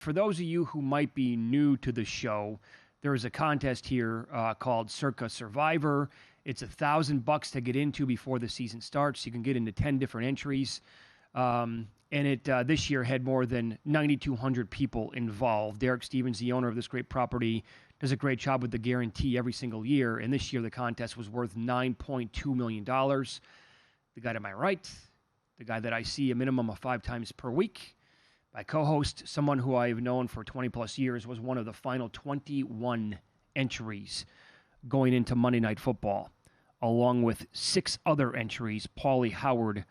for those of you who might be new to the show, there is a contest here called Circa Survivor. It's $1,000 to get into before the season starts. You can get into 10 different entries. And it this year had more than 9,200 people involved. Derek Stevens, the owner of this great property, does a great job with the guarantee every single year. And this year the contest was worth $9.2 million. The guy to my right, the guy that I see a minimum of 5 times per week, my co-host, someone who I've known for 20-plus years, was one of the final 21 entries going into Monday Night Football, along with 6 other entries. Pauly Howard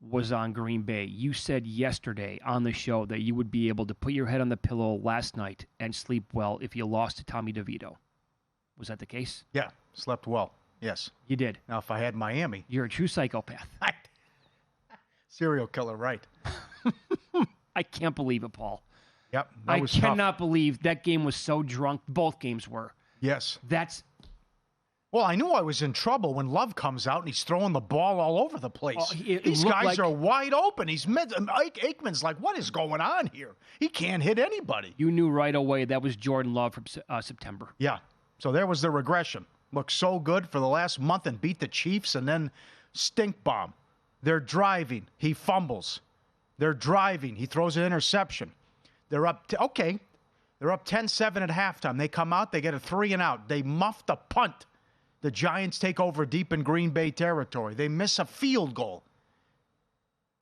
was on Green Bay. You said yesterday on the show that you would be able to put your head on the pillow last night and sleep well if you lost to Tommy DeVito. Was that the case? Yeah, slept well. Yes. You did. Now, if I had Miami. You're a true psychopath. Serial killer, right. I can't believe it, Paul. Yep. I cannot believe that game was so drunk. Both games were. Yes. Well, I knew I was in trouble when Love comes out and he's throwing the ball all over the place. These guys are wide open. Aikman's like, what is going on here? He can't hit anybody. You knew right away that was Jordan Love from September. Yeah. So there was the regression. Looked so good for the last month and beat the Chiefs, and then stink bomb. They're driving. He fumbles. They're driving. He throws an interception. They're up. They're up 10-7 at halftime. They come out. They get a 3-and-out. They muff the punt. The Giants take over deep in Green Bay territory. They miss a field goal.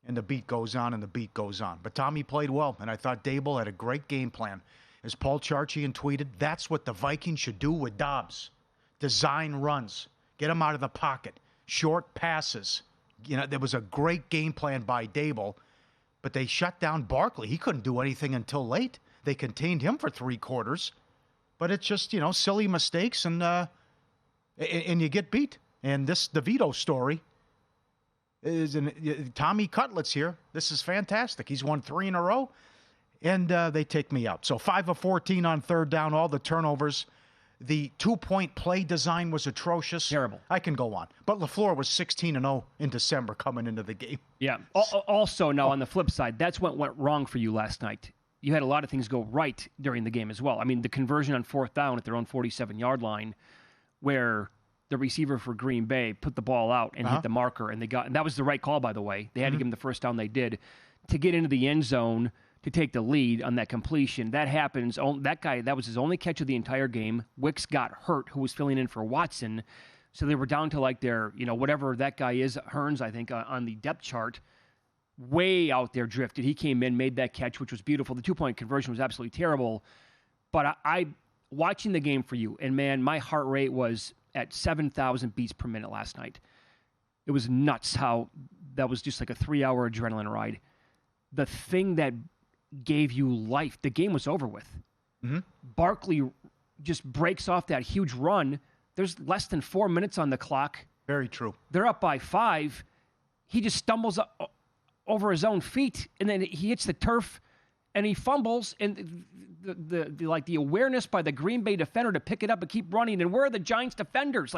And the beat goes on and the beat goes on. But Tommy played well, and I thought Dable had a great game plan. As Paul Charchian tweeted, that's what the Vikings should do with Dobbs. Design runs. Get him out of the pocket. Short passes. There was a great game plan by Dable. But they shut down Barkley. He couldn't do anything until late. They contained him for 3 quarters. But it's just, silly mistakes, and you get beat. And this DeVito story is Tommy Cutlets here. This is fantastic. He's won 3 in a row, and they take me out. So 5 of 14 on third down, all the turnovers. The 2-point play design was atrocious. Terrible. I can go on. But LaFleur was 16-0 in December coming into the game. Yeah. Also, now on the flip side, that's what went wrong for you last night. You had a lot of things go right during the game as well. I mean, the conversion on 4th down at their own 47-yard line, where the receiver for Green Bay put the ball out and hit the marker, and that was the right call, by the way. They had to give him the first down they did to get into the end zone to take the lead on that completion. That happens. That guy, that was his only catch of the entire game. Wicks got hurt, who was filling in for Watson. So they were down to like their, whatever that guy is, Hearns, I think, on the depth chart, way out there drifted. He came in, made that catch, which was beautiful. The 2-point conversion was absolutely terrible. But I watching the game for you, and man, my heart rate was at 7,000 beats per minute last night. It was nuts how that was just like a 3-hour adrenaline ride. The thing that gave you life, the game was over with. Mm-hmm. Barkley just breaks off that huge run. There's less than 4 minutes on the clock. Very true. They're up by 5. He just stumbles up over his own feet, and then he hits the turf, and he fumbles, and the awareness by the Green Bay defender to pick it up and keep running. And where are the Giants defenders?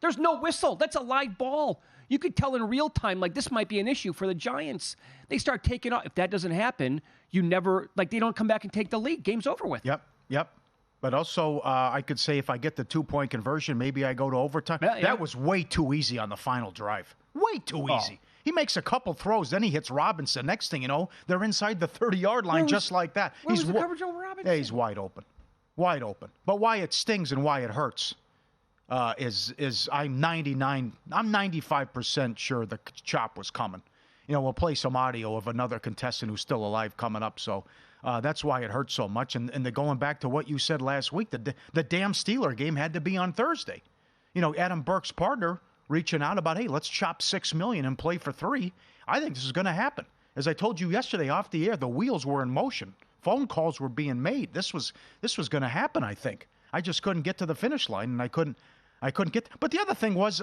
There's no whistle. That's a live ball. You could tell in real time, this might be an issue for the Giants. They start taking off. If that doesn't happen, they don't come back and take the lead. Game's over with. Yep. But also, I could say if I get the 2-point conversion, maybe I go to overtime. Yeah. That was way too easy on the final drive. Way too easy. He makes a couple throws, then he hits Robinson. Next thing you know, they're inside the 30-yard line just like that. Where was the coverage over Robinson? Yeah, he's wide open. Wide open. But why it stings and why it hurts is I'm 95% sure the chop was coming. We'll play some audio of another contestant who's still alive coming up. So that's why it hurts so much. And going back to what you said last week, the damn Steeler game had to be on Thursday. Adam Burke's partner reaching out about, hey, let's chop $6 million and play for $3 million. I think this is going to happen. As I told you yesterday off the air, the wheels were in motion. Phone calls were being made. This was going to happen, I think. I just couldn't get to the finish line, and I couldn't get. But the other thing was,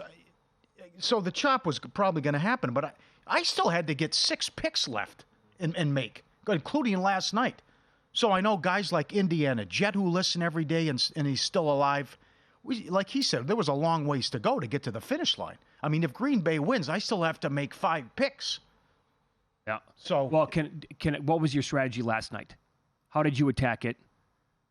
so the chop was probably going to happen, but I still had to get 6 picks left and make, including last night. So I know guys like Indiana, Jet, who listen every day, and he's still alive. Like he said, there was a long ways to go to get to the finish line. I mean, if Green Bay wins, I still have to make 5 picks. Yeah. So well, what was your strategy last night? How did you attack it?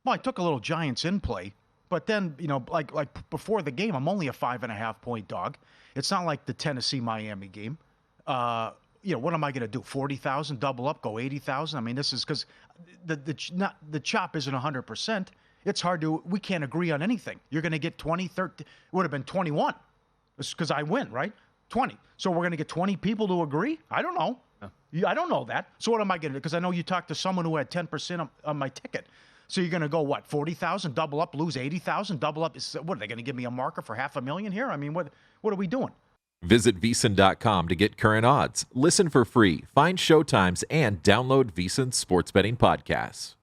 Well, I took a little Giants in play, but then, like before the game, I'm only a 5.5 point dog. It's not like the Tennessee-Miami game. What am I going to do? 40,000, double up, go 80,000? I mean, this is because the chop isn't 100%. It's hard we can't agree on anything. You're going to get 20, 30, it would have been 21 because I win, right? 20. So we're going to get 20 people to agree? I don't know. I don't know that. So what am I going to do? Because I know you talked to someone who had 10% on my ticket. So you're going to go, what, 40,000, double up, lose 80,000, double up? What, are they going to give me a marker for $500,000 here? I mean, what are we doing? Visit VSiN.com to get current odds, listen for free, find showtimes, and download VSiN sports betting podcasts.